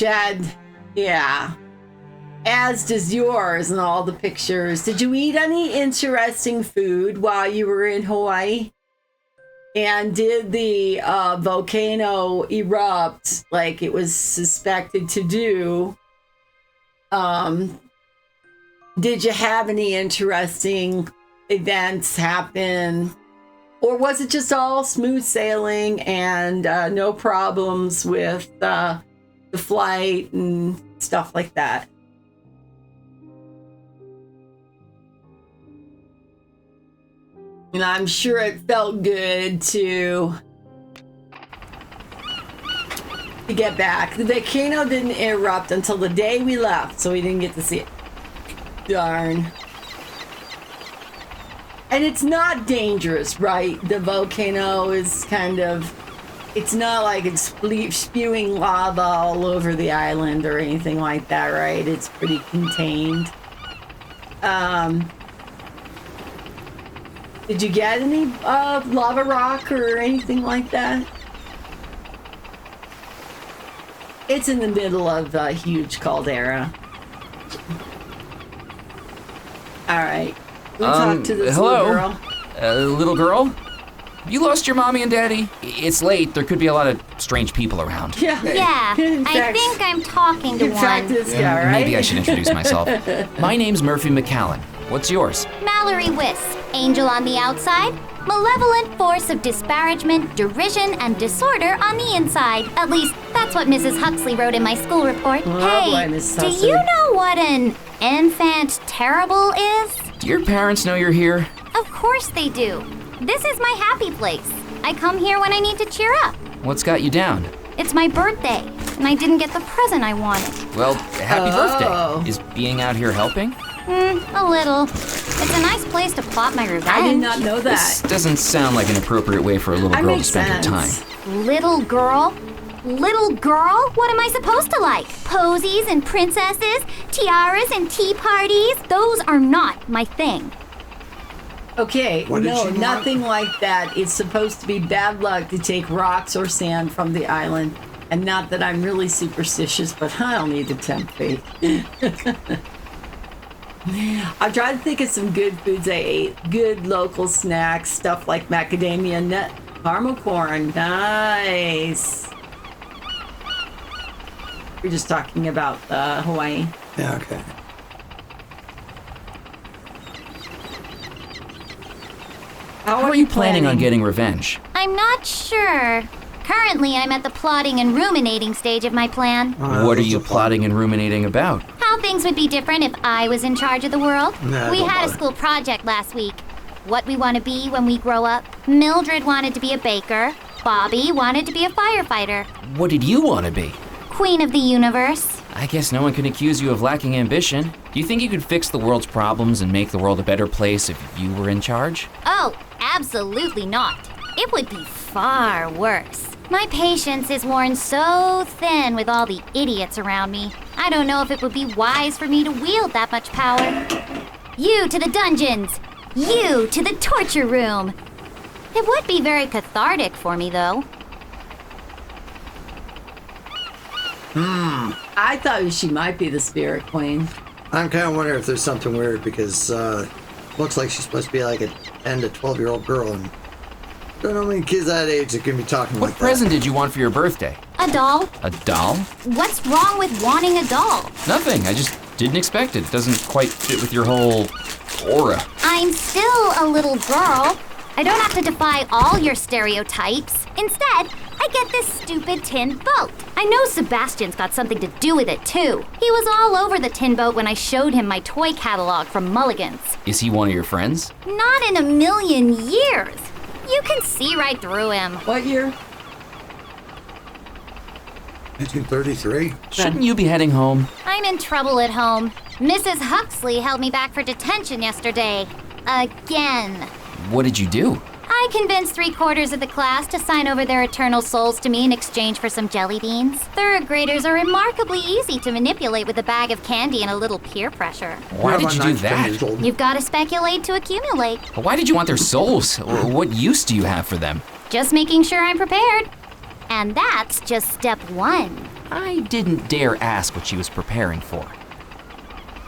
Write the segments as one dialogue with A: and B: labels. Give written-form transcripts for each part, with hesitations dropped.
A: Chad, yeah. As does yours and all the pictures. Did you eat any interesting food while you were in Hawaii? And did the volcano erupt like it was suspected to do? Did you have any interesting events happen? Or was it just all smooth sailing and no problems with the flight and stuff like that? And I'm sure it felt good to get back. The volcano didn't erupt until the day we left, so we didn't get to see it. Darn. And it's not dangerous, right? The volcano is kind of, it's not like it's spewing lava all over the island or anything like that, right? It's pretty contained. Did you get any lava rock or anything like that? It's in the middle of a huge caldera. All right. We'll talk to this
B: hello?
A: little girl.
B: Little girl? You lost your mommy and daddy? It's late. There could be a lot of strange people around.
A: Yeah.
C: I think I'm talking to
A: In fact,
C: one.
A: this guy, right?
B: Maybe I should introduce myself. My name's Murphy McCallan. What's yours?
C: Mallory Wisp, angel on the outside, malevolent force of disparagement, derision, and disorder on the inside. At least, that's what Mrs. Huxley wrote in my school report.
A: Oh,
C: Hey,
A: boy, Mrs.
C: do
A: Huxley.
C: you know what an enfant terrible is?
B: Do your parents know you're here?
C: Of course they do. This is my happy place. I come here when I need to cheer up.
B: What's got you down?
C: It's my birthday, and I didn't get the present I wanted.
B: Well, happy birthday. Is being out here helping?
C: A little. It's a nice place to plot my revenge.
A: I did not know
B: This
A: that.
B: doesn't sound like an appropriate way for a little
A: That
B: girl to
A: makes
B: spend her time.
A: sense.
C: Little girl? Little girl? What am I supposed to like? Posies and princesses? Tiaras and tea parties? Those are not my thing.
A: Okay,
D: What did
A: no,
D: she want?
A: nothing like that. It's supposed to be bad luck to take rocks or sand from the island. And not that I'm really superstitious, but I don't need to tempt fate. I'm trying to think of some good foods I ate. Good local snacks, stuff like macadamia nut, caramel corn. Nice. We're just talking about Hawaii.
D: Yeah, okay.
A: How
B: How are you planning on getting revenge?
C: I'm not sure. Currently, I'm at the plotting and ruminating stage of my plan.
B: What are you plotting and ruminating about?
C: How things would be different if I was in charge of the world.
D: Nah,
C: We
D: don't
C: had a
D: bother.
C: school project last week. What we want to be when we grow up. Mildred wanted to be a baker. Bobby wanted to be a firefighter.
B: What did you want to be?
C: Queen of the universe.
B: I guess no one can accuse you of lacking ambition. Do you think you could fix the world's problems and make the world a better place if you were in charge?
C: Oh, absolutely not. It would be far worse. My patience is worn so thin with all the idiots around me. I don't know if it would be wise for me to wield that much power. You to the dungeons! You to the torture room! It would be very cathartic for me, though.
A: I thought she might be the spirit queen.
D: I'm kind of wondering if there's something weird because looks like she's supposed to be like a 10 to 12-year-old girl, and don't know many kids that age that can be talking
B: What
D: like
B: present did you want for your birthday?
C: A doll?
B: A doll?
C: What's wrong with wanting a doll?
B: Nothing. I just didn't expect it. It doesn't quite fit with your whole aura.
C: I'm still a little girl. I don't have to defy all your stereotypes. Instead, I get this stupid tin boat. I know Sebastian's got something to do with it, too. He was all over the tin boat when I showed him my toy catalog from Mulligan's.
B: Is he one of your friends?
C: Not in a million years. You can see right through him.
A: What year?
D: 1933.
B: Shouldn't you be heading home?
C: I'm in trouble at home. Mrs. Huxley held me back for detention yesterday. Again.
B: What did you do?
C: I convinced 3/4 of the class to sign over their eternal souls to me in exchange for some jelly beans. Third graders are remarkably easy to manipulate with a bag of candy and a little peer pressure.
B: Why did you do that?
C: You've got to speculate to accumulate.
B: Why did you want their souls? What use do you have for them?
C: Just making sure I'm prepared. And that's just step one.
B: I didn't dare ask what she was preparing for.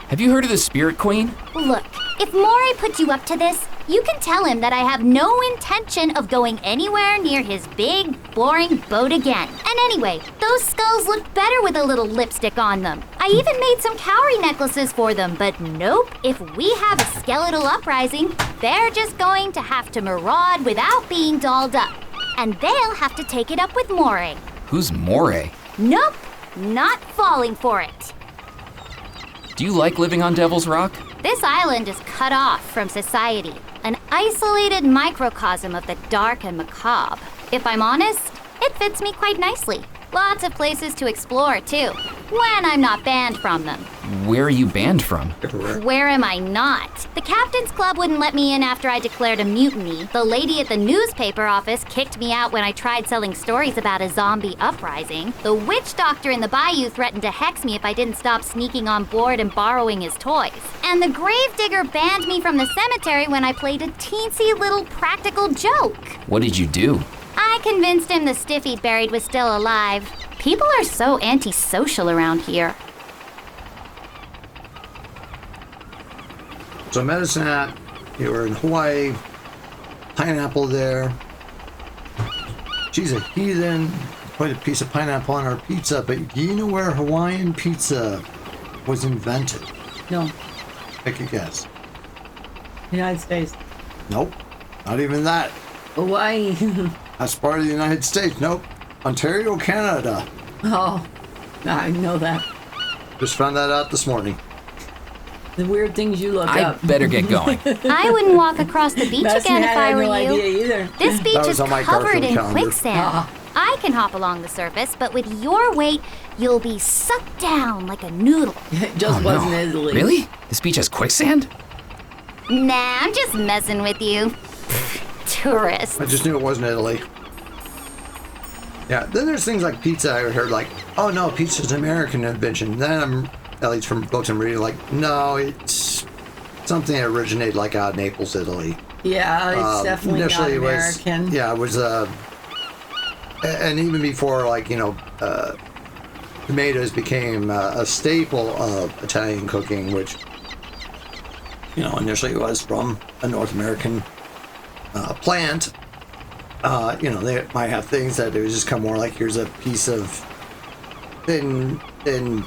B: Have you heard of the Spirit Queen?
C: Look, if Moray put you up to this, you can tell him that I have no intention of going anywhere near his big, boring boat again. And anyway, those skulls look better with a little lipstick on them. I even made some cowrie necklaces for them, but nope, if we have a skeletal uprising, they're just going to have to maraud without being dolled up. And they'll have to take it up with Moray.
B: Who's Moray?
C: Nope, not falling for it.
B: Do you like living on Devil's Rock?
C: This island is cut off from society, an isolated microcosm of the dark and macabre. If I'm honest, it fits me quite nicely. Lots of places to explore, too, when I'm not banned from them.
B: Where are you banned from?
C: Where am I not? The Captain's Club wouldn't let me in after I declared a mutiny. The lady at the newspaper office kicked me out when I tried selling stories about a zombie uprising. The witch doctor in the bayou threatened to hex me if I didn't stop sneaking on board and borrowing his toys. And the gravedigger banned me from the cemetery when I played a teensy little practical joke.
B: What did you do?
C: I convinced him the stiff he'd buried was still alive. People are so antisocial around here.
D: So Medicine Hat, you were in Hawaii, pineapple there. She's a heathen, put a piece of pineapple on our pizza, but do you know where Hawaiian pizza was invented?
A: No.
D: Take a guess.
A: United States.
D: Nope, not even that.
A: Hawaii.
D: That's part of the United States. Nope, Ontario, Canada.
A: Oh, I know that.
D: Just found that out this morning.
A: The weird things you look
B: I
A: up.
B: better get going.
C: I wouldn't walk across the beach
A: Medicine
C: again if
A: Hat
C: I
A: had
C: were
A: no
C: you.
A: idea either.
C: This beach
D: That
C: is
D: was on my
C: covered
D: Garfield
C: in
D: calendar.
C: quicksand.
A: Ah.
C: I can hop along the surface, but with your weight, you'll be sucked down like a noodle.
A: It just
B: Oh,
A: wasn't
B: no.
A: Italy.
B: Really? This beach has quicksand?
C: Nah, I'm just messing with you. Tourists.
D: I just knew it wasn't Italy. Yeah, then there's things like pizza. I heard like, oh no, pizza's an American invention. Then I'm, at least from books I'm reading, like, no, it's something that originated like out of Naples, Italy.
A: Yeah, it's definitely not
D: Initially it
A: American.
D: was, yeah, it was, and even before, like, you know, tomatoes became a staple of Italian cooking, which, you know, initially was from a North American plant. You know, they might have things that it would just come more like, here's a piece of thin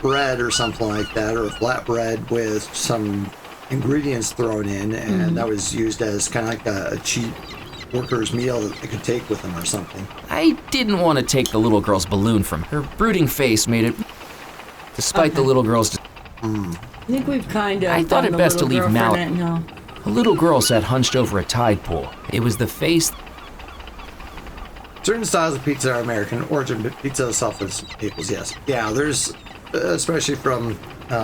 D: bread or something like that, or a flat bread with some ingredients thrown in, and that was used as kind of like a cheap worker's meal that they could take with them or something.
B: I didn't want to take the little girl's balloon from her. Her brooding face made it. Despite the little girl's.
A: I think we've kind of.
B: I thought
A: done
B: it
A: the
B: best to
A: little
B: leave
A: girl for
B: Mal-
A: now.
B: A little girl sat hunched over a tide pool. It was the face.
D: Certain styles of pizza are American. Origin pizza itself is Naples, yes. Yeah, there's, especially from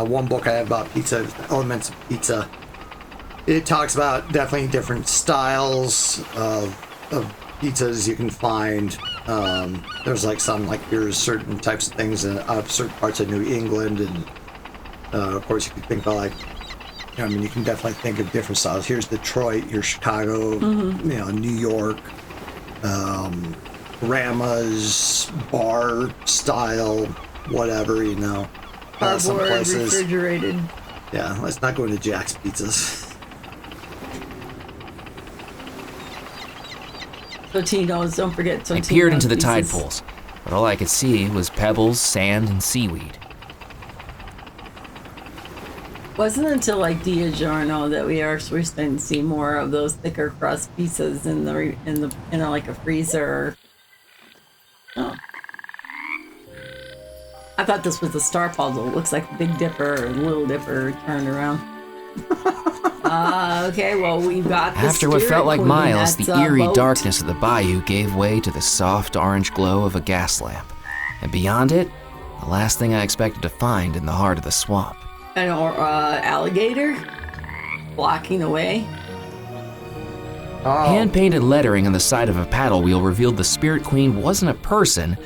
D: one book I have about pizza, Elements of Pizza. It talks about definitely different styles of pizzas you can find. There's like some, like here's certain types of things in certain parts of New England, and of course you can think about like, you know, I mean, you can definitely think of different styles. Here's Detroit, here's Chicago, you know, New York. Grandma's bar style, whatever, you know. Some
A: Cardboard,
D: places.
A: refrigerated.
D: Yeah, let's not go into Jack's Pizzas.
A: Totinos, don't forget Totinos.
B: I peered into the tide
A: pieces.
B: pools, but all I could see was pebbles, sand, and seaweed.
A: Wasn't until like DiGiorno that we actually started to see more of those thicker crust pieces in the you know, like a freezer. Oh. I thought this was the Star Puzzle. It looks like Big Dipper and Little Dipper turned around. Okay, well, we've got the
B: After what
A: Spirit
B: felt like
A: Queen.
B: miles,
A: That's
B: the
A: a
B: eerie
A: boat.
B: darkness of the bayou gave way to the soft orange glow of a gas lamp. And beyond it, the last thing I expected to find in the heart of the swamp.
A: An alligator blocking the way.
D: Oh,
B: Hand-painted lettering on the side of a paddle wheel revealed the Spirit Queen wasn't a person,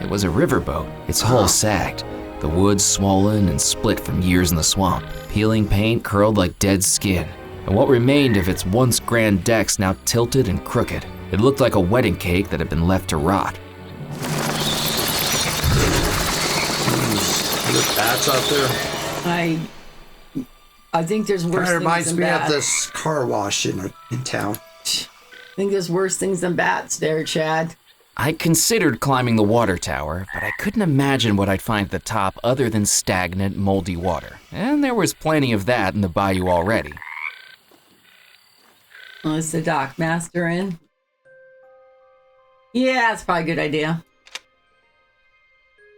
B: it was a riverboat. Its hull sagged, the wood swollen and split from years in the swamp. Peeling paint curled like dead skin, and what remained of its once grand decks now tilted and crooked. It looked like a wedding cake that had been left to rot.
D: There's bats out there.
A: I think there's worse
D: Kind of
A: things
D: reminds
A: than
D: me of
A: bats.
D: this car wash in town.
A: I think there's worse things than bats there, Chad.
B: I considered climbing the water tower, but I couldn't imagine what I'd find at the top other than stagnant, moldy water. And there was plenty of that in the bayou already.
A: Oh, is the dock master in? Yeah, that's probably a good idea.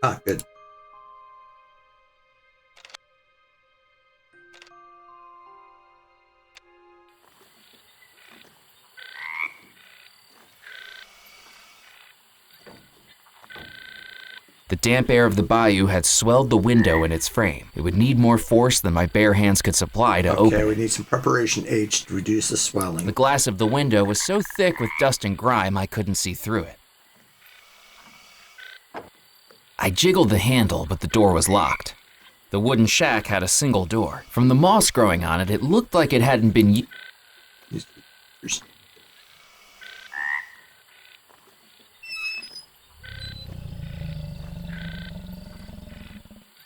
D: Ah, good.
B: The damp air of the bayou had swelled the window in its frame. It would need more force than my bare hands could supply to open
D: Okay,
B: it.
D: we need some preparation H to reduce the swelling.
B: The glass of the window was so thick with dust and grime I couldn't see through it. I jiggled the handle, but the door was locked. The wooden shack had a single door. From the moss growing on it, it looked like it hadn't been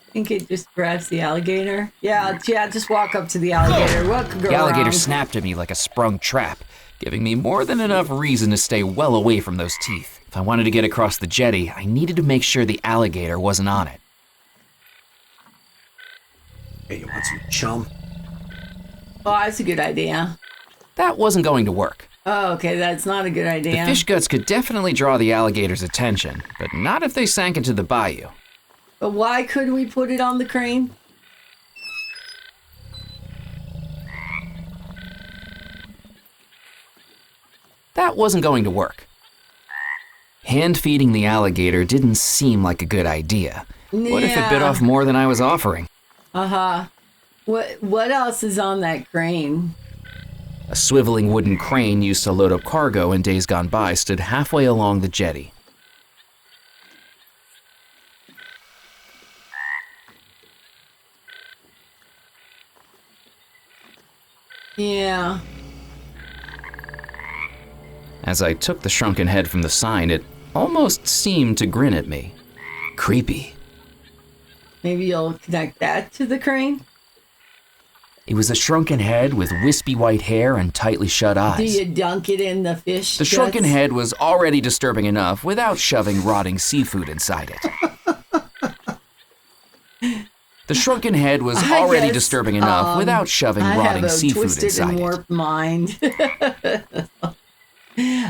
A: I think it just grabs the alligator. Yeah, just walk up to the alligator. What could go
B: The alligator
A: wrong?
B: snapped at me like a sprung trap, giving me more than enough reason to stay well away from those teeth. If I wanted to get across the jetty, I needed to make sure the alligator wasn't on it.
D: Hey, you want some chum?
A: Oh, that's a good idea.
B: That wasn't going to work.
A: Oh, okay, that's not a good
B: The
A: idea.
B: fish guts could definitely draw the alligator's attention, but not if they sank into the bayou.
A: But why couldn't we put it on the crane?
B: That wasn't going to work. Hand feeding the alligator didn't seem like a good idea. What if it bit
A: Yeah.
B: off more than I was offering?
A: Uh-huh. What else is on that crane?
B: A swiveling wooden crane used to load up cargo in days gone by stood halfway along the jetty.
A: Yeah.
B: As I took the shrunken head from the sign, it almost seemed to grin at me. Creepy.
A: Maybe you'll connect that to the crane?
B: It was a shrunken head with wispy white hair and tightly shut eyes.
A: Do you dunk it in the fish?
B: The shrunken
A: guts?
B: head was already disturbing enough without shoving rotting seafood inside it. The shrunken head was
A: I
B: already
A: guess,
B: disturbing enough without shoving
A: I
B: rotting
A: have a
B: seafood
A: twisted
B: inside
A: and
B: it.
A: warped mind.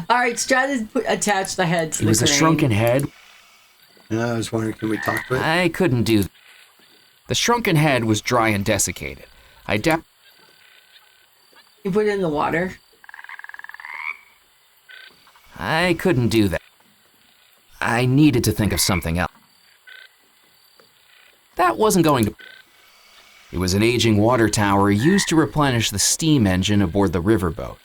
A: All right, try to attach the head to
B: It was
A: the
B: a
A: crane.
B: shrunken head.
D: I was wondering, can we talk to it?
B: I couldn't do that. The shrunken head was dry and desiccated.
A: You put it in the water.
B: I couldn't do that. I needed to think of something else. That wasn't going to... It was an aging water tower used to replenish the steam engine aboard the riverboat.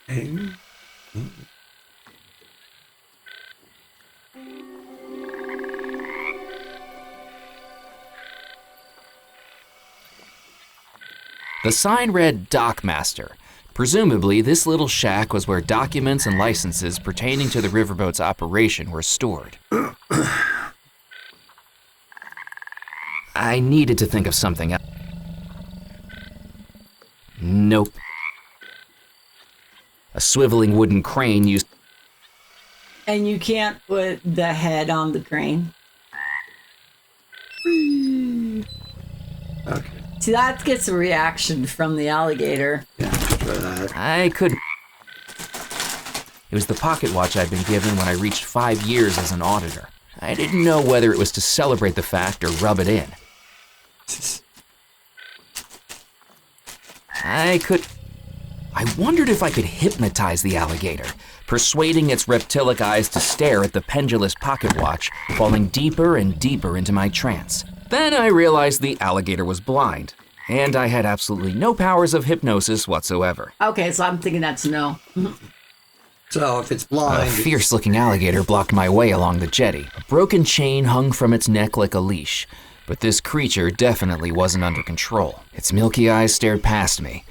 B: The sign read Dockmaster. Presumably, this little shack was where documents and licenses pertaining to the riverboat's operation were stored. I needed to think of something else. Nope. A swiveling wooden crane used...
A: And you can't put the head on the crane.
D: Okay.
A: See, that gets a reaction from the alligator.
D: Yeah, try that.
B: I couldn't... It was the pocket watch I'd been given when I reached 5 years as an auditor. I didn't know whether it was to celebrate the fact or rub it in. I wondered if I could hypnotize the alligator, persuading its reptilic eyes to stare at the pendulous pocket watch, falling deeper and deeper into my trance. Then I realized the alligator was blind, and I had absolutely no powers of hypnosis whatsoever.
A: Okay, so I'm thinking that's no.
D: So if it's
B: A
D: blind,
B: fierce-looking alligator blocked my way along the jetty. A broken chain hung from its neck like a leash, but this creature definitely wasn't under control. Its milky eyes stared past me,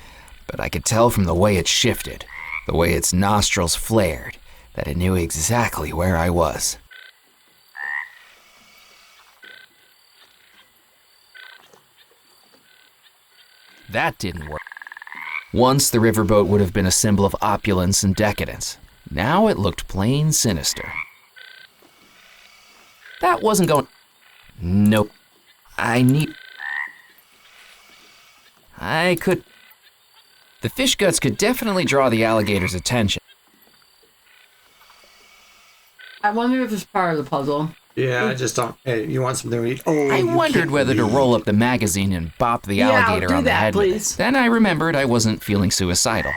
B: but I could tell from the way it shifted, the way its nostrils flared, that it knew exactly where I was. that didn't work. Once the riverboat would have been a symbol of opulence and decadence. Now it looked plain sinister. That wasn't going... Nope. I could... The fish guts could definitely draw the alligator's attention.
A: I wonder if it's part of the puzzle.
D: Yeah, I just don't. Hey, you want something to eat? Oh,
B: I
D: you
B: wondered
D: can't
B: whether to
D: leave.
B: roll up the magazine and bop the
A: Yeah,
B: alligator
A: do
B: on the
A: that,
B: head with
A: please.
B: it. Then I remembered I wasn't feeling suicidal.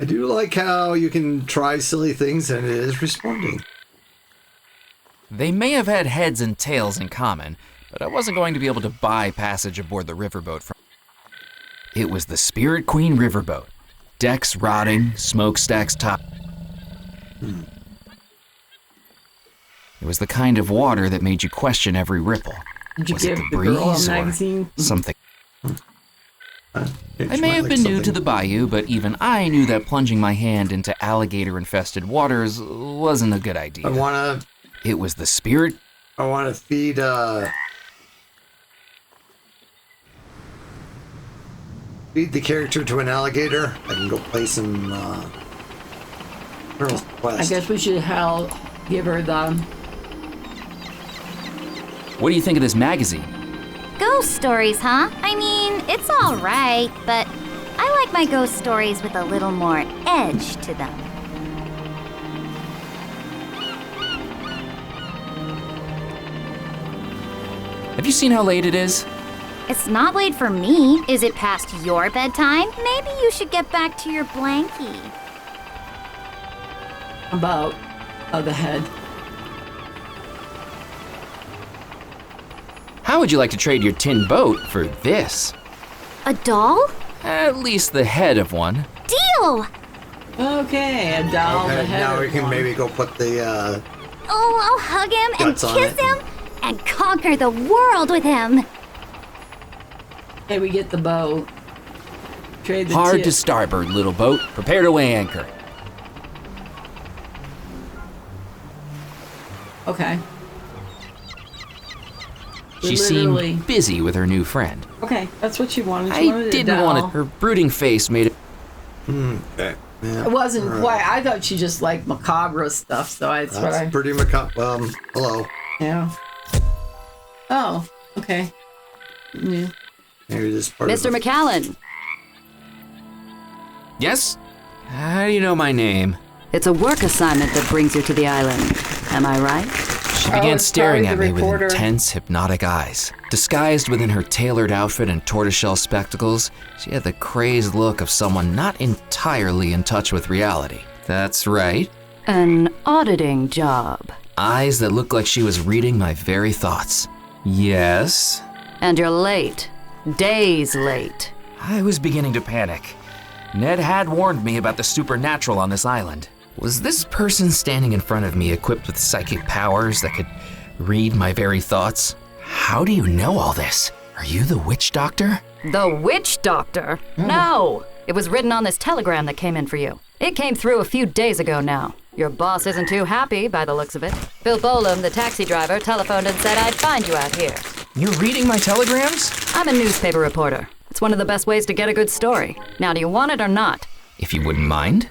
D: I do like how you can try silly things and it is responding.
B: They may have had heads and tails in common, but I wasn't going to be able to buy passage aboard the riverboat from... It was the Spirit Queen riverboat. Decks rotting, smokestacks top... It was the kind of water that made you question every ripple.
A: Did you
B: Was it
A: give
B: the
A: the girl a
B: breeze or
A: magazine?
B: something?
D: Yeah,
B: I
D: she
B: may
D: might
B: have
D: like
B: been new to
D: something.
B: the bayou, but even I knew that plunging my hand into alligator-infested waters wasn't a good idea.
D: I wanna
B: It was the Spirit...
D: feed feed the character to an alligator. I can go play some Girl's
A: I
D: Quest.
A: guess we should give her the...
B: What do you think of this magazine?
C: Ghost stories, huh? I mean, it's all right, but I like my ghost stories with a little more edge to them.
B: Have you seen how late it is?
C: It's not late for me. Is it past your bedtime? Maybe you should get back to your blankie.
A: About the head.
B: How would you like to trade your tin boat for this?
C: A doll?
B: At least the head of one.
C: Deal!
A: Okay, a doll. the
D: Okay,
A: head
D: now
A: of
D: we can
A: one.
D: maybe go put the
C: Oh, I'll hug him and
D: Guts on
C: kiss
D: it.
C: him and conquer the world with him.
A: Hey, we get the bow. Trade the
B: Hard
A: tip.
B: to starboard, little boat. Prepare to weigh anchor.
A: Okay.
B: She
A: Literally.
B: seemed busy with her new friend.
A: Okay, that's what she wanted. She
B: I
A: wanted a
B: didn't want it.
A: doll.
B: Her brooding face made it...
D: yeah.
A: It wasn't quite. I thought she just liked macabre stuff, so that's what I.
D: That's pretty macabre. Hello.
A: Yeah. Oh, okay. Yeah.
D: Maybe this part
E: Mr.
D: of the-
E: McAllen,
B: Yes? How do you know my name?
E: it's a work assignment that brings you to the island. Am I right?
B: She began
A: it's
B: staring
A: probably
B: at
A: the
B: me
A: reporter.
B: with intense, hypnotic eyes. Disguised within her tailored outfit and tortoiseshell spectacles, she had the crazed look of someone not entirely in touch with reality. That's right.
E: An auditing job.
B: Eyes that looked like she was reading my very thoughts. Yes?
E: And you're late. Days late.
B: I was beginning to panic. Ned had warned me about the supernatural on this island. Was this person standing in front of me equipped with psychic powers that could read my very thoughts? How do you know all this? Are you the witch doctor?
E: The witch doctor? No! It was written on this telegram that came in for you. It came through a few days ago now. Your boss isn't too happy by the looks of it. Bill Bolam, the taxi driver, telephoned and said I'd find you out here.
B: You're reading my telegrams?
E: I'm a newspaper reporter. It's one of the best ways to get a good story. Now, do you want it or not?
B: If you wouldn't mind.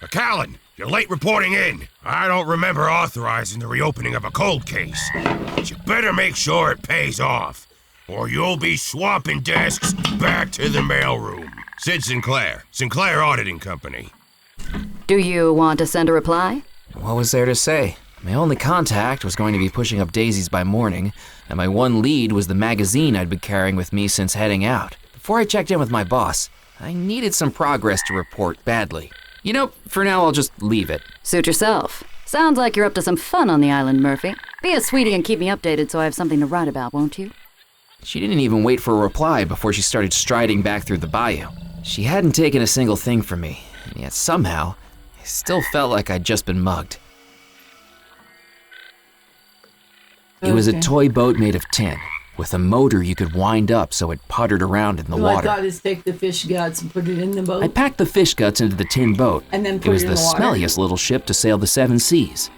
F: McAllen, you're late reporting in. I don't remember authorizing the reopening of a cold case. But you better make sure it pays off, or you'll be swapping desks back to the mailroom. Sid Sinclair Auditing Company.
E: Do you want to send a reply?
B: What was there to say? My only contact was going to be pushing up daisies by morning, and my one lead was the magazine I'd been carrying with me since heading out. Before I checked in with my boss, I needed some progress to report badly. You know, for now I'll just leave it.
E: Suit yourself. Sounds like you're up to some fun on the island, Murphy. Be a sweetie and keep me updated so I have something to write about, won't you?
B: She didn't even wait for a reply before she started striding back through the bayou. She hadn't taken a single thing from me, and yet somehow, I still felt like I'd just been mugged. It was a
A: Okay.
B: toy boat made of tin, with a motor you could wind up so it puttered around in the
A: Well, I
B: water.
A: thought is take the fish guts and put it in the boat.
B: I packed the fish guts into the tin boat.
A: And then
B: it
A: put
B: was
A: it in
B: the
A: the water?
B: smelliest little ship to sail the 7 seas.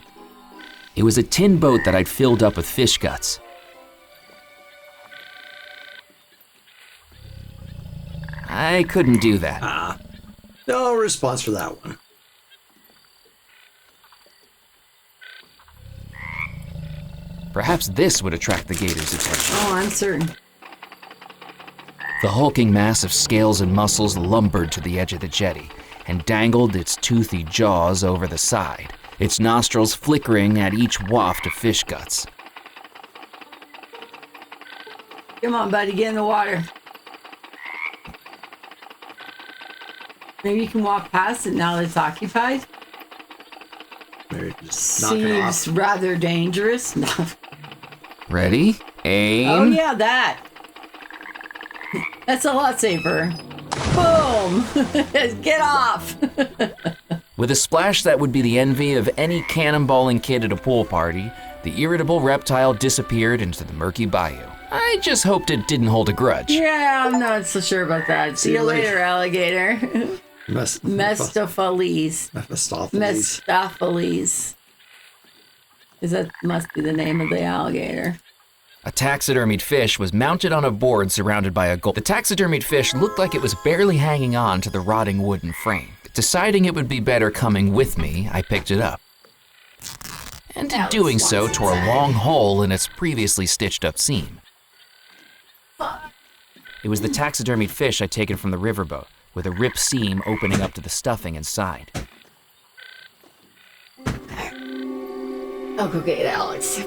B: It was a tin boat that I'd filled up with fish guts. I couldn't do that.
D: No response for that one.
B: Perhaps this would attract the gator's attention.
A: Oh, I'm certain.
B: The hulking mass of scales and muscles lumbered to the edge of the jetty and dangled its toothy jaws over the side, its nostrils flickering at each waft of fish guts.
A: Come on, buddy, get in the water. Maybe you can walk past it now that it's occupied.
D: Maybe just knock it off.
A: Seems rather dangerous. No.
B: Ready? Aim.
A: Oh yeah, that. That's a lot safer. Boom! Get off!
B: With a splash that would be the envy of any cannonballing kid at a pool party, the irritable reptile disappeared into the murky bayou. I just hoped it didn't hold a grudge.
A: Yeah, I'm not so sure about that. See you later, alligator.
D: Mephistopheles.
A: Mephistopheles. That must be the name of the alligator.
B: A taxidermied fish was mounted on a board surrounded by a gold. The taxidermied fish looked like it was barely hanging on to the rotting wooden frame. Deciding it would be better coming with me, I picked it up. And in doing so, tore a long hole in its previously stitched up seam. It was the taxidermied fish I'd taken from the riverboat, with a ripped seam opening up to the stuffing inside.
A: I'll go get Alex.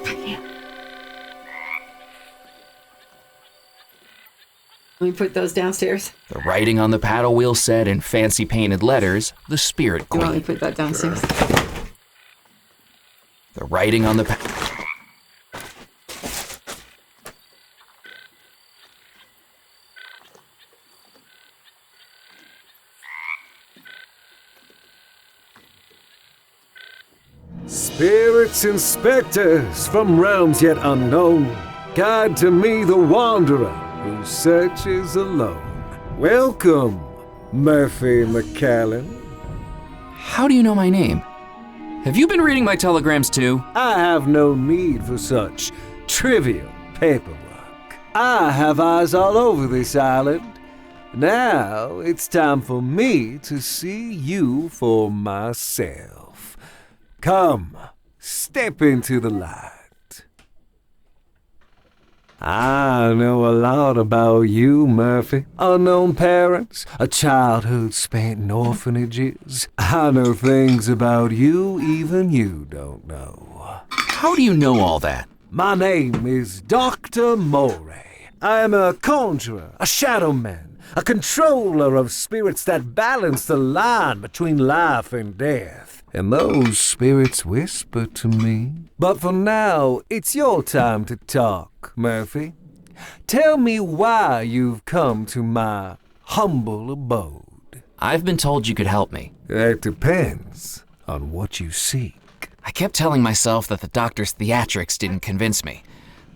A: Let me put those downstairs.
B: The writing on the paddle wheel said in fancy painted letters, "The Spirit
A: You want me
B: Queen."
A: to put that downstairs?
B: The writing on the
G: Spirits and spectres from realms yet unknown, guide to me the wanderer who searches alone. Welcome, Murphy McCallan.
B: How do you know my name? Have you been reading my telegrams too?
G: I have no need for such trivial paperwork. I have eyes all over this island. Now it's time for me to see you for myself. Come, step into the light. I know a lot about you, Murphy. Unknown parents, a childhood spent in orphanages. I know things about you even you don't know.
B: How do you know all that?
G: My name is Dr. Morey. I am a conjurer, a shadow man, a controller of spirits that balance the line between life and death. And those spirits whisper to me. But for now, it's your time to talk, Murphy. Tell me why you've come to my humble abode.
B: I've been told you could help me.
G: That depends on what you seek.
B: I kept telling myself that the doctor's theatrics didn't convince me.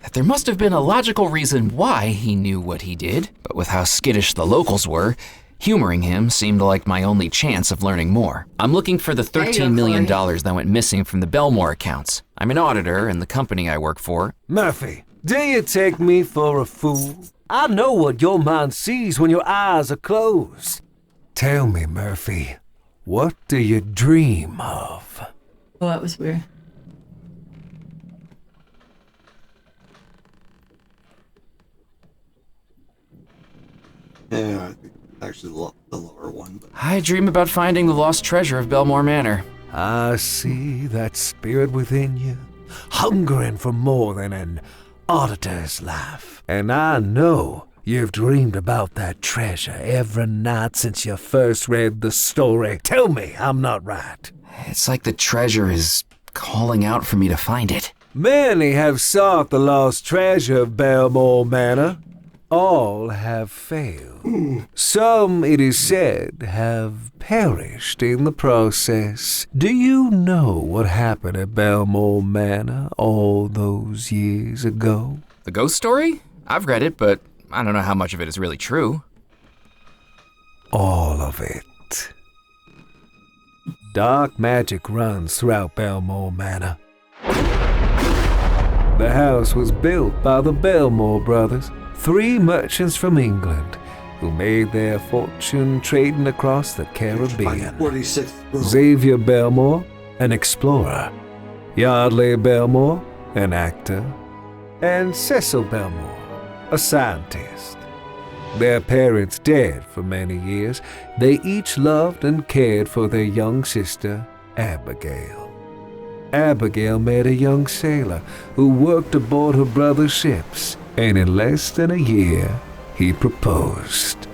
B: That there must have been a logical reason why he knew what he did. But with how skittish the locals were, humoring him seemed like my only chance of learning more. I'm looking for the $13 million that went missing from the Belmore accounts. I'm an auditor in the company I work for.
G: Murphy, do you take me for a fool? I know what your mind sees when your eyes are closed. Tell me, Murphy, what do you dream of?
A: Oh, that was weird.
D: Yeah, I think actually the lower one. But
B: I dream about finding the lost treasure of Belmore Manor.
G: I see that spirit within you, hungering for more than an auditor's life. And I know you've dreamed about that treasure every night since you first read the story. Tell me I'm not right.
B: It's like the treasure is calling out for me to find it.
G: Many have sought the lost treasure of Belmore Manor. All have failed. Some, it is said, have perished in the process. Do you know what happened at Belmore Manor all those years ago?
B: The ghost story? I've read it, but I don't know how much of it is really true.
G: All of it. Dark magic runs throughout Belmore Manor. The house was built by the Belmore brothers, 3 merchants from England who made their fortune trading across the Caribbean.
D: 46th room.
G: Xavier Belmore, an explorer. Yardley Belmore, an actor. And Cecil Belmore, a scientist. Their parents dead for many years, they each loved and cared for their young sister, Abigail. Abigail met a young sailor who worked aboard her brother's ships, and in less than a year, he proposed.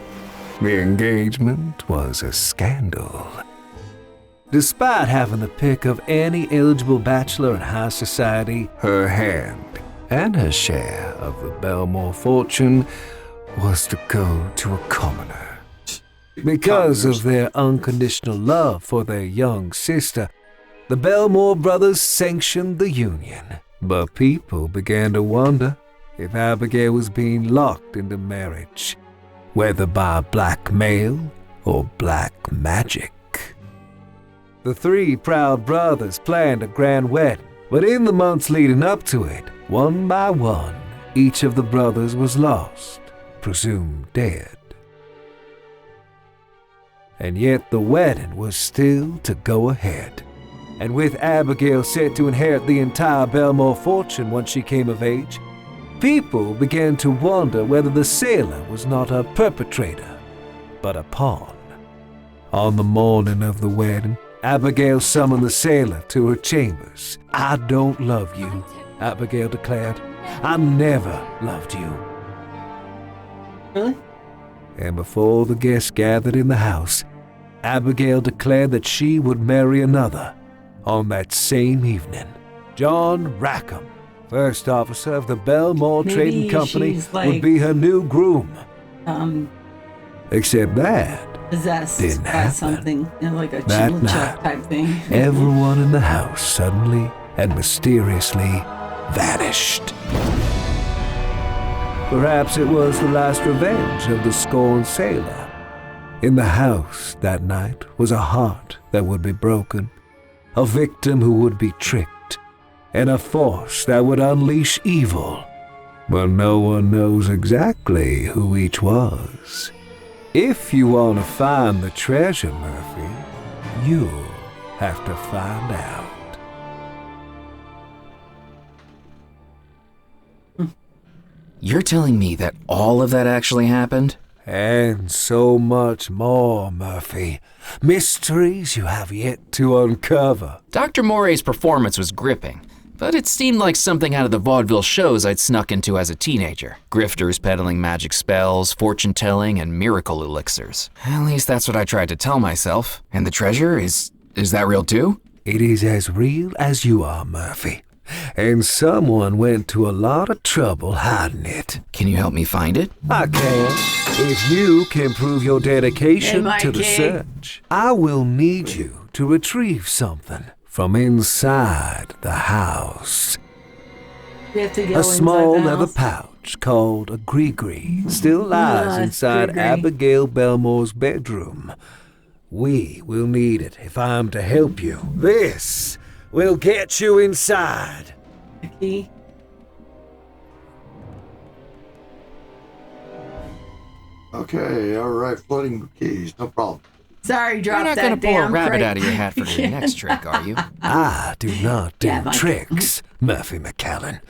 G: The engagement was a scandal. Despite having the pick of any eligible bachelor in high society, her hand and her share of the Belmore fortune was to go to a commoner. Because of their unconditional love for their young sister, the Belmore brothers sanctioned the union. But people began to wonder if Abigail was being locked into marriage, whether by blackmail or black magic. The three proud brothers planned a grand wedding, but in the months leading up to it, one by one, each of the brothers was lost, presumed dead. And yet the wedding was still to go ahead. And with Abigail set to inherit the entire Belmore fortune once she came of age, people began to wonder whether the sailor was not a perpetrator, but a pawn. On the morning of the wedding, Abigail summoned the sailor to her chambers. "I don't love you," Abigail declared. "I never loved you."
A: Really?
G: And before the guests gathered in the house, Abigail declared that she would marry another on that same evening. John Rackham, first officer of the Belmore
A: Maybe
G: Trading Company,
A: she's,
G: would
A: like,
G: be her new groom. Except that,
A: Possessed
G: Didn't
A: by
G: happen.
A: something, like a
G: That
A: Chillichuck
G: night,
A: type thing.
G: everyone in the house suddenly and mysteriously vanished. Perhaps it was the last revenge of the scorned sailor. In the house that night was a heart that would be broken, a victim who would be tricked, and a force that would unleash evil. But no one knows exactly who each was. If you want to find the treasure, Murphy, you'll have to find out.
B: You're telling me that all of that actually happened?
G: And so much more, Murphy. Mysteries you have yet to uncover.
B: Dr. Morey's performance was gripping, but it seemed like something out of the vaudeville shows I'd snuck into as a teenager. Grifters peddling magic spells, fortune-telling, and miracle elixirs. At least that's what I tried to tell myself. And the treasure, is that real too?
G: It is as real as you are, Murphy. And someone went to a lot of trouble hiding it.
B: Can you help me find it?
G: I can, if you can prove your dedication
A: Hey,
G: to the
A: Mikey.
G: search. I will need you to retrieve something from inside the house.
A: We have to go
G: A small
A: inside the
G: leather
A: house.
G: pouch called a gree-gree still lies
A: it's
G: inside
A: gree-gree.
G: Abigail Belmore's bedroom. We will need it if I'm to help you. This will get you inside.
A: Key.
D: Okay, all right, floating keys, no problem.
A: Sorry, drop
B: You're not
A: that
B: gonna pull a
A: damn
B: rabbit
A: crate.
B: out of your hat for your next trick, are you?
G: I do not do
A: Yeah, Mike.
G: tricks, Murphy McCallan.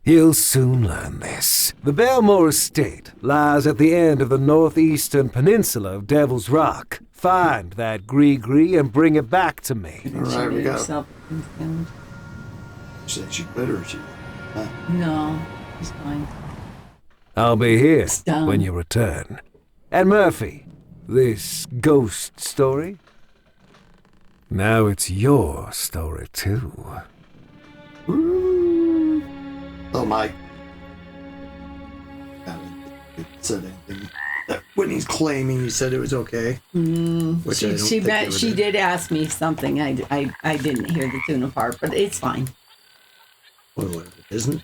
G: You'll soon learn this. The Belmore estate lies at the end of the northeastern peninsula of Devil's Rock. Find that gree-gree and bring it back to me.
D: All right, we got
A: Yourself.
D: said she quit or she.
A: No, it's fine.
G: I'll be here
A: Done.
G: when you return. And Murphy, this ghost story? Now it's your story, too.
D: Oh, Mike. Haven't said anything. When he's claiming he said it was okay. Which I don't think they would
A: She
D: do.
A: did ask me something. I didn't hear the tuna part, but it's fine.
D: Well, what if it isn't?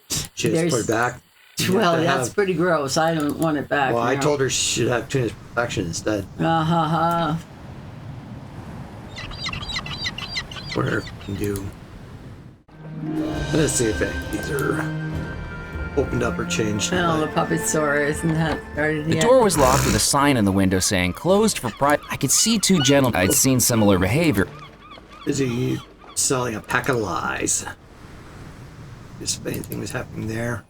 D: She just
A: There's-
D: put it back.
A: Well, that's pretty gross. I don't want it back.
D: Well, I
A: now.
D: told her she should have tuna's protection instead.
A: Ha ha.
D: Whatever we can do. Let's see if these are. opened up or changed.
A: Well, the puppet store isn't that started
B: The
A: yet.
B: door was locked with a sign in the window saying closed for private. I could see two gentlemen. I'd seen similar behavior.
D: Busy selling a pack of lies. If anything was happening there.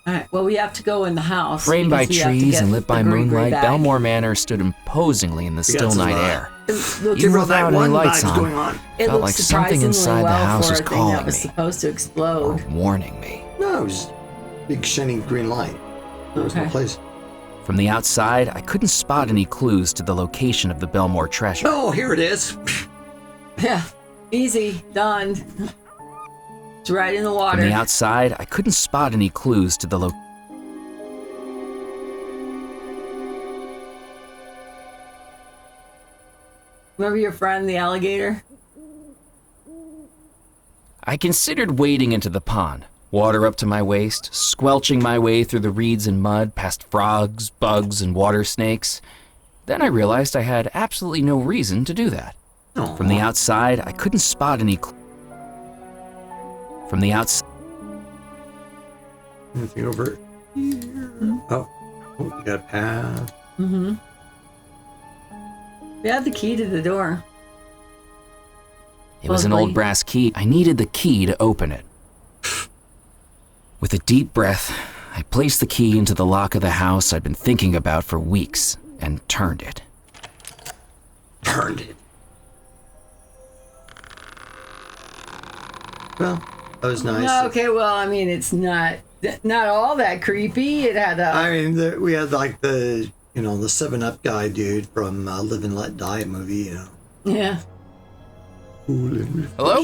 A: All right. Well, we have to go in the house.
B: Framed by
A: because we have to
B: trees
A: get
B: and lit by
A: the Green
B: moonlight,
A: back.
B: Belmore Manor stood imposingly in the still
D: some,
B: night air.
A: Look,
B: Even
D: Well,
B: without
D: that
B: any
D: one
B: lights
D: vibes
B: on,
D: going on.
A: it
B: felt
A: looks
B: like something
A: surprisingly
B: inside the
A: well
B: house
A: for
B: was
A: a thing
B: calling
A: that was
B: me.
A: supposed to
B: Or
A: explode.
B: warning me.
D: No, it was big shining green light. There was no
A: Okay.
D: place.
B: From the outside, I couldn't spot any clues to the location of the Belmore treasure.
D: Oh, here it is.
A: Yeah, easy, done. It's right in the
B: From
A: water.
B: the outside, I couldn't spot any clues to the location.
A: Remember your friend, the alligator?
B: I considered wading into the pond, water up to my waist, squelching my way through the reeds and mud, past frogs, bugs, and water snakes. Then I realized I had absolutely no reason to do that.
D: Oh,
B: From the outside, I couldn't spot any From the outside,
D: anything over here? Oh, you got a path.
A: Mm-hmm. We have the key to the door.
B: it was an
A: Lovely.
B: old brass key. I needed the key to open it. With a deep breath, I placed the key into the lock of the house I'd been thinking about for weeks and turned it.
D: Turned it. Well, that was nice.
A: Okay, well, I mean, it's not all that creepy. It had a
D: I mean, we had like the 7-Up guy dude from Live and Let Die movie,
A: yeah.
B: Hello?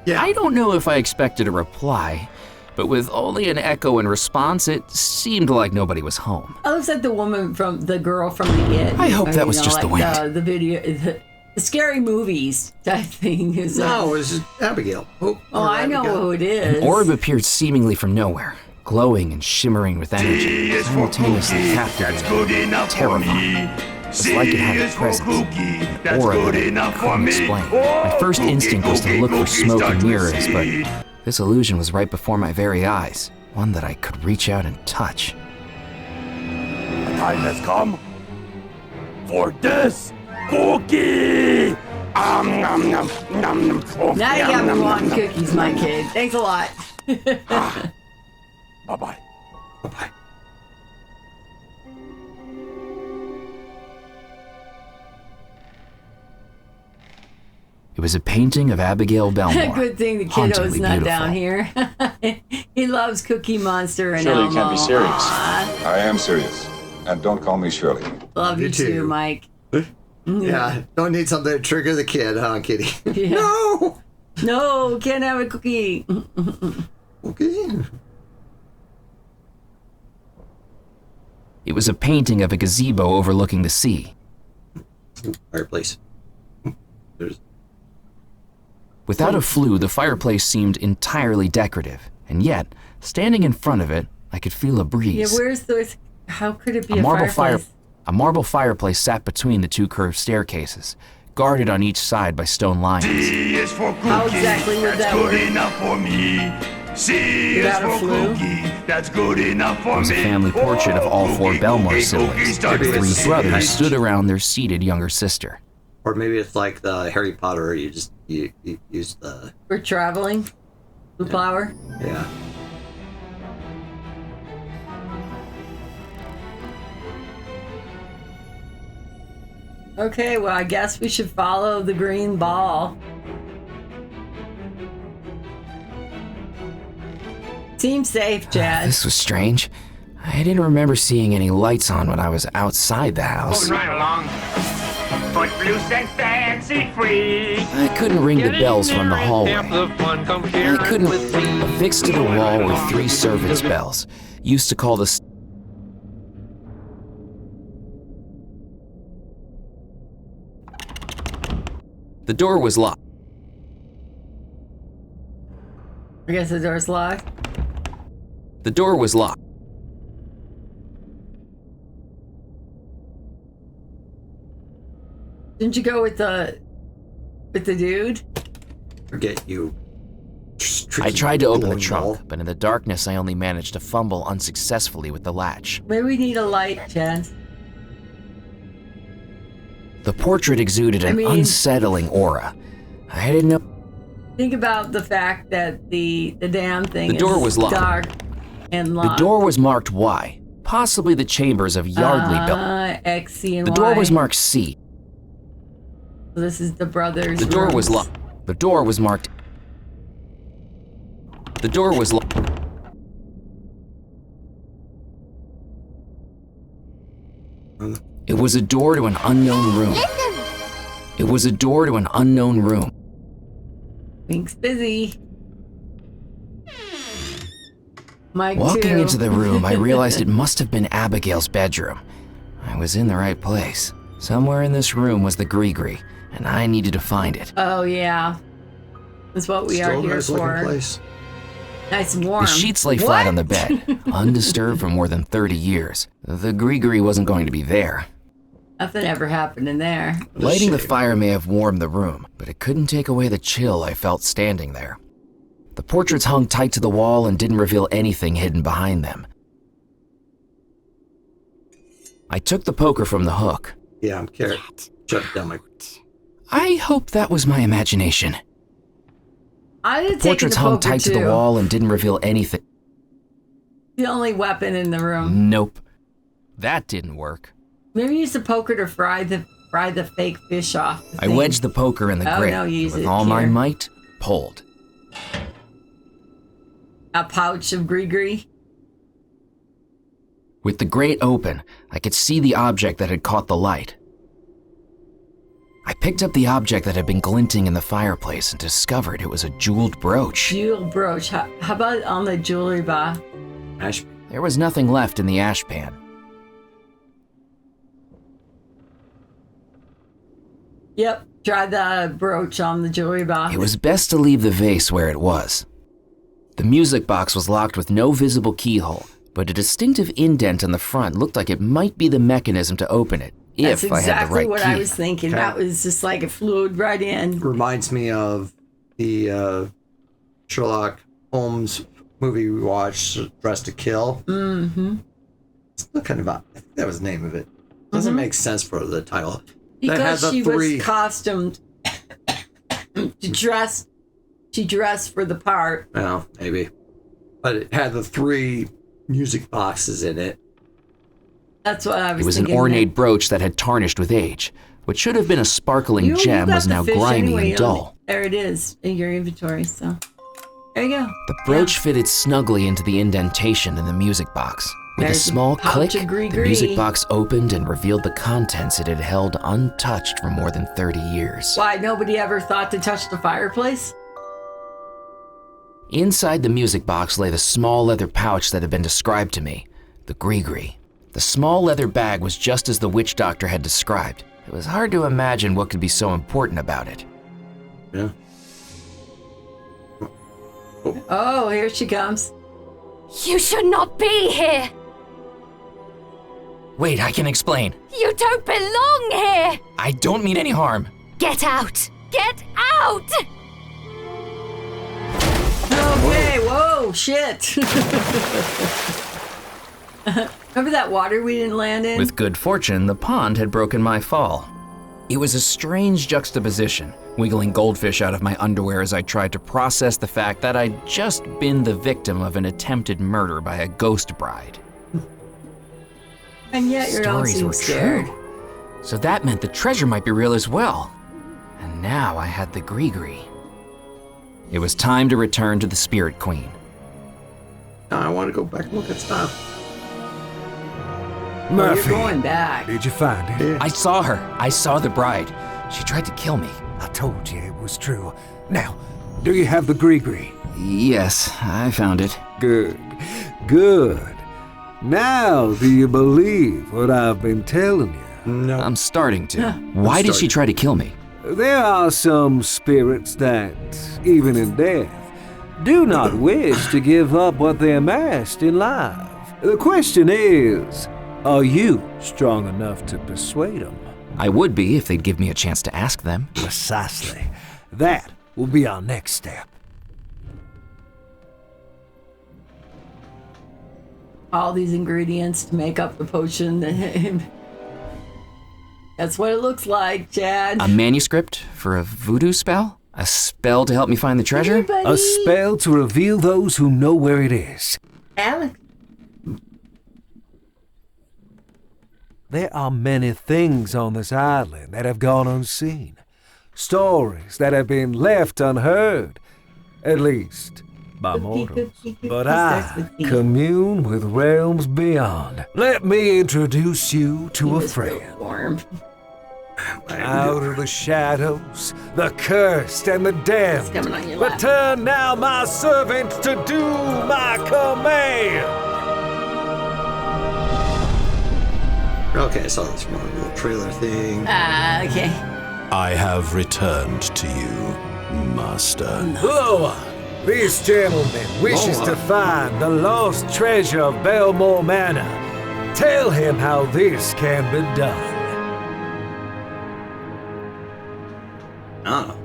D: Yeah.
B: I don't know if I expected a reply, but with only an echo in response, it seemed like nobody was home.
A: It looks like the girl from the It.
B: I hope that was just the wind.
A: The video, the scary movies type thing is.
D: No, it was just Abigail. Oh,
A: I know who it is.
B: An orb appeared seemingly from nowhere, glowing and shimmering with energy, simultaneously captivating and terrifying. It's like it had a presence, an aura that I couldn't explain. My first instinct was to look for smoke and mirrors, but this illusion was right before my very eyes, one that I could reach out and touch.
H: The time has come for this cookie. Nom, nom, nom, nom. Oh,
A: Now you got
H: nom,
A: me
H: nom,
A: wanting
H: nom,
A: cookies, my kid. Thanks a lot.
H: Bye-bye.
D: Bye-bye.
B: It was a painting of Abigail Belmore.
A: Good thing the
B: hauntingly
A: kiddo's not
B: beautiful.
A: down here. He loves Cookie Monster and
I: Shirley, you
A: Elmo.
I: can't be serious.
A: Aw,
I: I am serious. And don't call me Shirley.
A: love you
D: You
A: too,
D: too.
A: Mike.
D: Yeah, don't need something to trigger the kid, huh, Kitty?
A: Yeah.
D: No!
A: No, can't have a cookie.
D: Okay.
B: It was a painting of a gazebo overlooking the sea.
D: Fireplace. There's
B: Without a flue, the fireplace seemed entirely decorative, and yet, standing in front of it, I could feel a
A: Yeah,
B: breeze.
A: where's the? How could it be
B: A
A: a
B: marble
A: fireplace?
B: A marble fireplace sat between the two curved staircases, guarded on each side by stone lions.
H: C is for cookie.
A: How exactly would
H: That's
A: that
H: good
A: work?
H: enough for me. C
A: Without a
H: is for
A: flue?
H: cookie. That's good enough for
B: There was a
H: me.
B: family portrait of all four
H: Cookie,
B: Belmore
H: cookie,
B: siblings.
H: cookie,
B: The
H: start
B: three
H: with
B: brothers
H: C.
B: stood around their seated younger sister.
D: Or maybe it's like the Harry Potter. You just you use the
A: We're traveling. The flower.
D: yeah.
A: Okay, well, I guess we should follow the green ball. Seems safe, Chad.
B: This was strange. I didn't remember seeing any lights on when I was outside the house.
H: Right along. Footloose and fancy free.
B: I couldn't ring the bells from the hallway. I couldn't. Affixed to the wall were 3 servants' bells, used to call the. The door was locked.
A: I guess the door's locked.
B: The door was locked.
A: Didn't you go with the dude?
D: Forget you
B: I tried to open the
D: glowing
B: trunk,
D: ball.
B: but in the darkness I only managed to fumble unsuccessfully with the latch.
A: Maybe we need a light, Chaz.
B: The portrait exuded an
A: I mean-
B: unsettling aura. I didn't know.
A: Think about the fact that the damn thing
B: The door
A: is
B: was locked.
A: dark and
B: The
A: locked.
B: door was marked Y, possibly the chambers of Yardley built.
A: X, C, and
B: The
A: Y.
B: door was marked C.
A: This is the brothers'
B: The door was
A: rooms.
B: locked. The door was marked. The door was locked. It was a door to an unknown room. It was a door to an unknown room.
A: Pink's busy. Mike
B: Walking
A: too.
B: into the room, I realized it must have been Abigail's bedroom. I was in the right place. Somewhere in this room was the Gree-Gree, and I needed to find it.
A: Oh yeah, that's what we
D: Still
A: are
D: a
A: here
D: nice looking
A: for.
D: place.
A: Nice and warm.
B: The sheets lay flat on the bed, undisturbed for more than 30 years. The Gree-Gree wasn't going to be there.
A: Nothing ever happened in there.
B: Lighting the
D: shame.
B: fire may have warmed the room, but it couldn't take away the chill I felt standing there. The portraits hung tight to the wall and didn't reveal anything hidden behind them. I took the poker from the hook.
D: Yeah, I'm carrying. Shut it down my.
B: I hope that was my imagination.
A: I did take
B: Portraits
A: the
B: hung
A: poker
B: tight to
A: too.
B: the wall and didn't reveal anything.
A: The only weapon in the room.
B: Nope. That didn't work.
A: Maybe use the poker to fry the fake fish off. the
B: I
A: thing.
B: wedged the poker in the
A: Oh,
B: grate.
A: no, use
B: With
A: it
B: all my
A: here.
B: might, pulled.
A: A pouch of Gree-Gree.
B: With the grate open, I could see the object that had caught the light. I picked up the object that had been glinting in the fireplace and discovered it was a jeweled brooch.
A: Jewel brooch. How about on the jewelry bar?
D: Ash.
B: There was nothing left in the ashpan.
A: Yep. Try the brooch on the jewelry bar.
B: It was best to leave the vase where it was. The music box was locked with no visible keyhole, but a distinctive indent on the front looked like it might be the mechanism to open it,
A: That's
B: if I had the
A: exactly
B: right
A: what
B: key.
A: I was thinking.
D: Okay.
A: That was just like it flew right in.
D: Reminds me of the Sherlock Holmes movie we watched, Dressed to Kill.
A: Mm-hmm.
D: It's not kind of I think that was the name of it. Doesn't make sense for the title. That had
A: Because
D: the
A: she
D: three.
A: was costumed to dress. She dressed for the part.
D: Well, maybe, but it had the 3 music boxes in it.
A: That's what I was
B: It was an
A: thinking.
B: ornate brooch that had tarnished with age. What should have been a sparkling
A: You
B: gem
A: got
B: was
A: the
B: now
A: fish
B: grimy
A: anyway,
B: and dull.
A: There it is in your inventory. So there you go.
B: The brooch fitted snugly into the indentation in the music box. With
A: There's
B: a
A: a
B: small
A: pouch
B: click,
A: of
B: the
A: Gree-Gree.
B: music box opened and revealed the contents it had held untouched for more than 30 years.
A: Why nobody ever thought to touch the fireplace?
B: Inside the music box lay the small leather pouch that had been described to me, the Gree-Gree. The small leather bag was just as the witch doctor had described. It was hard to imagine what could be so important about it.
D: Yeah.
A: Oh, here she comes.
E: You should not be here!
B: Wait, I can explain.
E: You don't belong here!
B: I don't mean any harm.
E: Get out! Get out!
A: Okay, whoa, shit. Remember that water we didn't land in?
B: With good fortune, the pond had broken my fall. It was a strange juxtaposition, wiggling goldfish out of my underwear as I tried to process the fact that I'd just been the victim of an attempted murder by a ghost bride.
A: And yet you don't
B: Stories
A: seem
B: were
A: scared.
B: true. So that meant the treasure might be real as well. And now I had the Gree-Gree. It was time to return to the Spirit Queen.
D: Now I want to go back and look at stuff.
A: Oh,
G: Murphy,
A: you're going back.
G: did you find it?
B: I saw her. I saw the bride. She tried to kill me.
G: I told you it was true. Now, do you have the Gree-Gree?
B: Yes, I found it.
G: Good. Good. Now, do you believe what I've been telling you?
D: No.
B: I'm starting to. Why did she try to kill me?
G: There are some spirits that, even in death, do not wish to give up what they amassed in life. The question is, are you strong enough to persuade them?
B: I would be if they'd give me a chance to ask them.
G: Precisely. That will be our next step.
A: all these ingredients to make up the potion. That's what it looks like, Chad.
B: A manuscript for a voodoo spell? A spell to help me find the treasure?
A: Everybody.
G: A spell to reveal those who know where it is.
A: Alex.
G: There are many things on this island that have gone unseen. Stories that have been left unheard. At least by mortals. But I commune with realms beyond. Let me introduce you to a friend.
A: Warm.
G: Out of the shadows, the cursed and the damned.
A: coming on your lap.
G: Return now, my servant, to do my command.
D: Okay, I saw this from a little trailer thing.
A: Okay.
J: I have returned to you, Master.
G: Loa, this gentleman wishes to find the lost treasure of Belmore Manor. Tell him how this can be done.
D: Oh.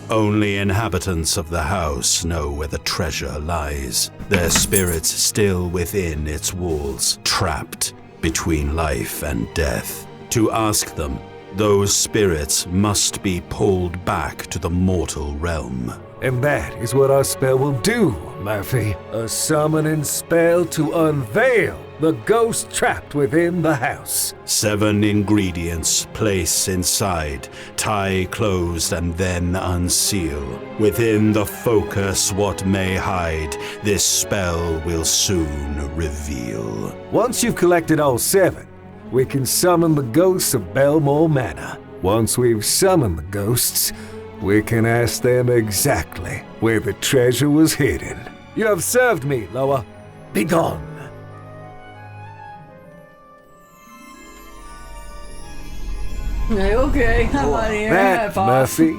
J: Only inhabitants of the house know where the treasure lies. Their spirits still within its walls, trapped between life and death. To ask them, those spirits must be pulled back to the mortal realm.
G: And that is what our spell will do, Murphy. A summoning spell to unveil the ghost trapped within the house.
J: 7 ingredients place inside, tie closed and then unseal. Within the focus what may hide, this spell will soon reveal.
G: Once you've collected all 7, we can summon the ghosts of Belmore Manor. Once we've summoned the ghosts, we can ask them exactly where the treasure was hidden. You have served me, Loa. Be gone.
A: Okay, I'm out of here.
G: That,
A: F off.
G: Murphy,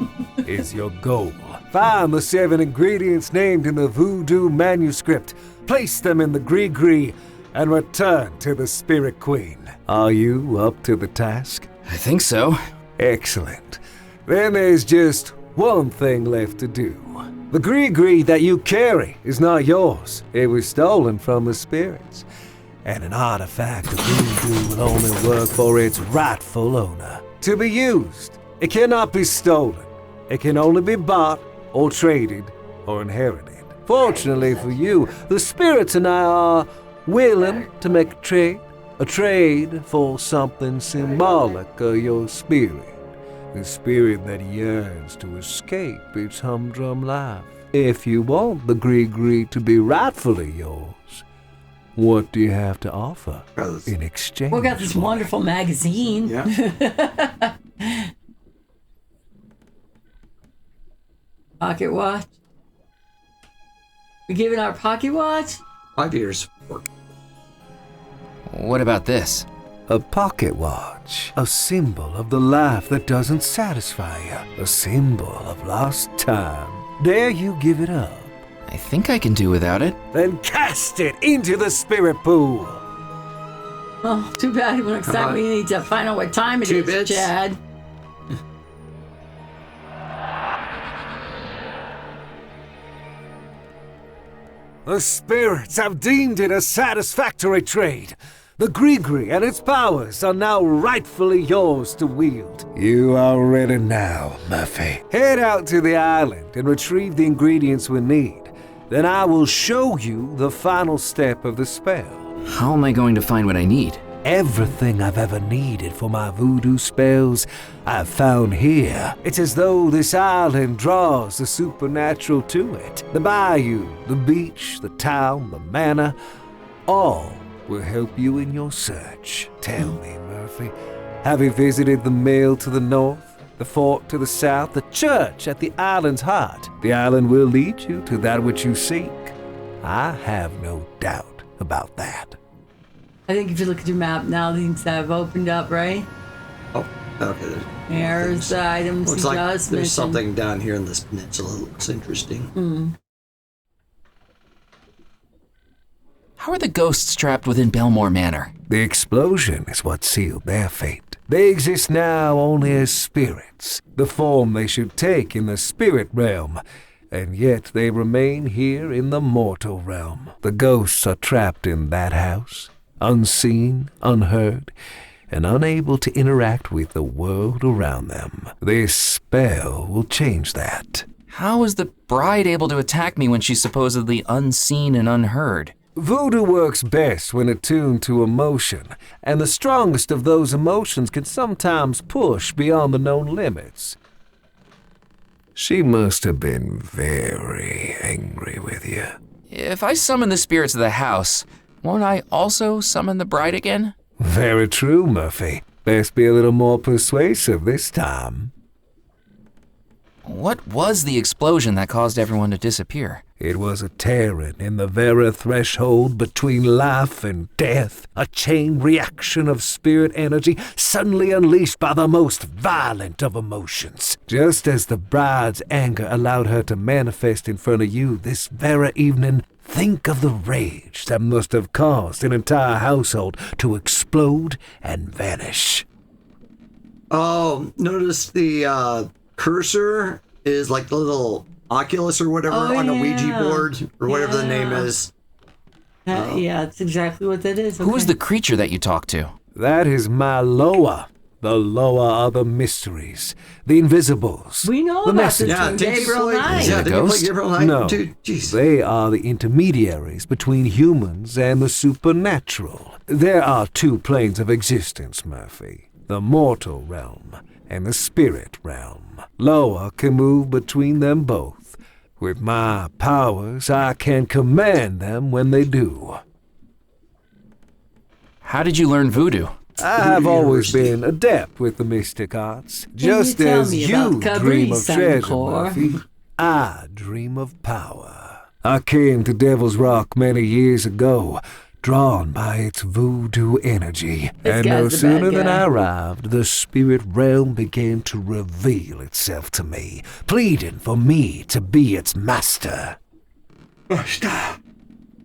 G: is your goal. Find the 7 ingredients named in the voodoo manuscript, place them in the Gree-Gree, and return to the Spirit Queen. Are you up to the task?
B: I think so.
G: Excellent. Then there's just one thing left to do. The Gree-Gree that you carry is not yours. It was stolen from the spirits. And an artifact of voodoo will only work for its rightful owner. To be used, it cannot be stolen. It can only be bought or traded or inherited. Fortunately for you, the spirits and I are willing to make a trade for something symbolic of your spirit. The spirit that yearns to escape its humdrum life. If you want the Gree-Gree to be rightfully yours, what do you have to offer in exchange?
A: We got this
G: for it?
A: wonderful magazine.
D: Yeah.
A: Pocket watch. We giving our pocket watch?
D: 5 years.
B: What about this?
G: A pocket watch. A symbol of the life that doesn't satisfy you. A symbol of lost time. Dare you give it up?
B: I think I can do without it.
G: Then cast it into the spirit pool.
A: Oh, too bad. Next time we need to find out what time it
D: 2
A: is,
D: bits?
A: Chad.
G: The spirits have deemed it a satisfactory trade. The Gree-Gree and its powers are now rightfully yours to wield. You are ready now, Murphy. Head out to the island and retrieve the ingredients we need. Then I will show you the final step of the spell.
B: How am I going to find what I need?
G: Everything I've ever needed for my voodoo spells, I've found here. It's as though this island draws the supernatural to it. The bayou, the beach, the town, the manor, all will help you in your search. Tell me, Murphy, have you visited the mill to the north, the fort to the south, the church at the island's heart? The island will lead you to that which you seek. I have no doubt about that.
A: I think if you look at your map now, things have opened up, right?
D: Oh, okay.
A: There's the items
D: Looks
A: you
D: like
A: just
D: there's
A: mentioned.
D: something down here in this peninsula that looks interesting.
B: How are the ghosts trapped within Belmore Manor?
G: The explosion is what sealed their fate. They exist now only as spirits, the form they should take in the spirit realm. and yet they remain here in the mortal realm. The ghosts are trapped in that house, unseen, unheard, and unable to interact with the world around them. This spell will change that.
B: How is the bride able to attack me when she's supposedly unseen and unheard?
G: Voodoo works best when attuned to emotion, and the strongest of those emotions can sometimes push beyond the known limits. She must have been very angry with you.
B: If I summon the spirits of the house, won't I also summon the bride again?
G: Very true, Murphy. Best be a little more persuasive this time.
B: What was the explosion that caused everyone to disappear?
G: It was a tearing in the very threshold between life and death, a chain reaction of spirit energy suddenly unleashed by the most violent of emotions. Just as the bride's anger allowed her to manifest in front of you this very evening, think of the rage that must have caused an entire household to explode and vanish.
D: Oh, notice the cursor is like the little Oculus or whatever on the Ouija board or whatever the name is.
A: Yeah, that's exactly what that is.
B: Who is the creature that you talked to?
G: That is my Loa. The Loa are the mysteries, the invisibles.
A: We know
G: the
A: about
G: messengers.
A: the Gabriel Knight.
D: Yeah, did you play Gabriel Knight?
G: No,
D: Dude, jeez.
G: they are the intermediaries between humans and the supernatural. There are two planes of existence, Murphy. The mortal realm and the spirit realm. Loa can move between them both. With my powers, I can command them when they do.
B: How did you learn voodoo?
G: I have always been adept with the mystic arts. Just as you dream of treasure, Murphy, I dream of power. I came to Devil's Rock many years ago, drawn by its voodoo energy. And no sooner than I arrived, the spirit realm began to reveal itself to me, pleading for me to be its master.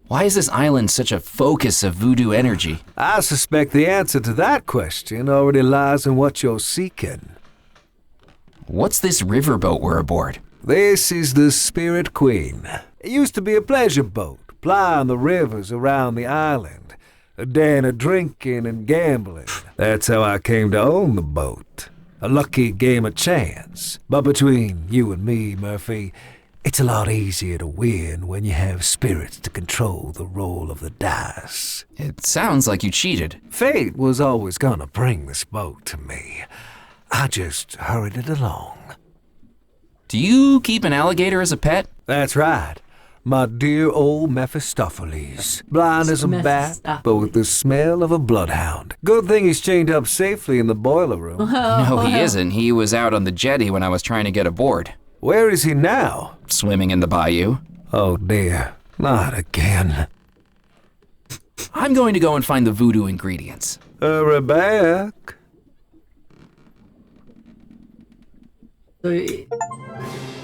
B: Why is this island such a focus of voodoo energy?
G: I suspect the answer to that question already lies in what you're seeking.
B: What's this riverboat we're aboard?
G: This is the Spirit Queen. It used to be a pleasure boat, plying the rivers around the island, a den of drinking and gambling. That's how I came to own the boat. A lucky game of chance. But between you and me, Murphy, it's a lot easier to win when you have spirits to control the roll of the dice.
B: It sounds like you cheated.
G: Fate was always gonna bring this boat to me. I just hurried it along.
B: Do you keep an alligator as a pet?
G: That's right. My dear old Mephistopheles. Blind as a bat, but with the smell of a bloodhound. Good thing he's chained up safely in the boiler room.
B: No, he isn't. He was out on the jetty when I was trying to get aboard.
G: Where is he now?
B: Swimming in the bayou.
G: Oh dear, not again.
B: I'm going to go and find the voodoo ingredients.
G: Hurry back.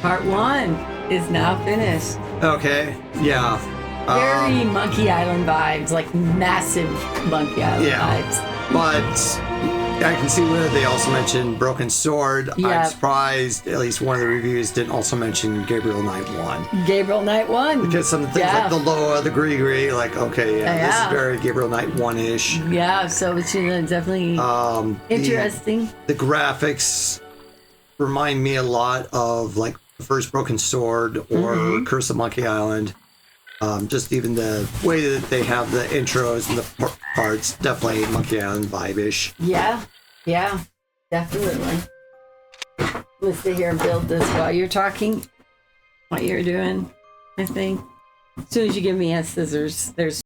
A: Part 1 is now finished.
D: Okay, yeah.
A: Very Monkey Island vibes, like massive Monkey Island vibes.
D: But I can see where they also mentioned Broken Sword.
A: Yeah.
D: I'm surprised at least one of the reviews didn't also mention Gabriel Knight 1.
A: Gabriel Knight 1.
D: Because some of the things like the Loa, the Grigri, like, okay, this is very Gabriel Knight 1-ish.
A: Yeah, so it's definitely interesting.
D: The graphics remind me a lot of like the first Broken Sword or Curse of Monkey Island. Just even the way that they have the intros and the parts, definitely Monkey Island vibe-ish.
A: Yeah, definitely. Let's sit here and build this while you're talking, what you're doing, I think. As soon as you give me a scissors, there's